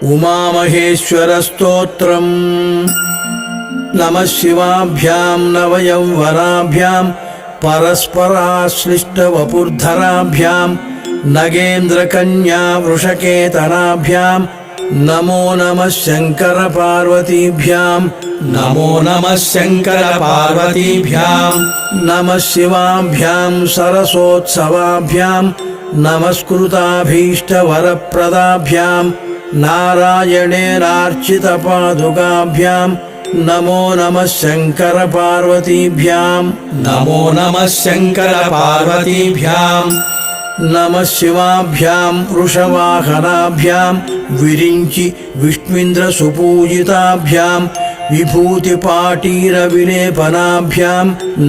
उमामहेश्वरस्तोत्रम् नमः शिवाभ्यां नवयौवनाभ्यां परस्पराश्लिष्टवपुर्धराभ्यां नगेन्द्रकन्या वृषकेतनाभ्यां नमो नमः शङ्करपार्वतीभ्यां नमो नमः शङ्करपार्वतीभ्यां नमः शिवाभ्यां सरसोत्सवाभ्यां नमस्कृताभीष्टवरप्रदाभ्यां नारायणेनार्चितपादुकाभ्यां नमो नमः शङ्करपार्वतीभ्यां नमो नमः शङ्करपार्वतीभ्यां नमः शिवाभ्यां वृषवाहनाभ्यां विरिञ्चि विष्णुन्द्रसुपूजिताभ्यां विभूतिपाटीरविलेपनाभ्यां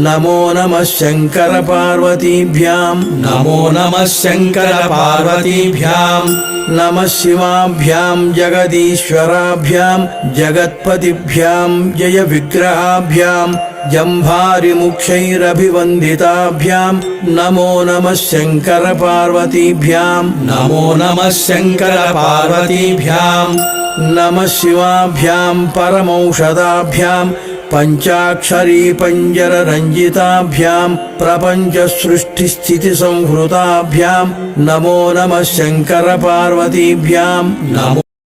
नमो नमः शङ्करपार्वतीभ्यां नमो नमः शङ्करपार्वतीभ्यां नमः शिवाभ्यां जगदीश्वराभ्यां जगत्पतिभ्यां जयविग्रहाभ्यां जम्भारिमुक्षैरभिवन्दिताभ्यां नमो नमः शङ्करपार्वतीभ्यां नमो नमः शङ्करपार्वतीभ्यां नमः शिवाभ्यां परमौषधाभ्यां पञ्चाक्षरी पञ्जररञ्जिताभ्यां प्रपञ्चसृष्टिस्थितिसंहृताभ्यां नमो नमः शङ्करपार्वतीभ्यां नमो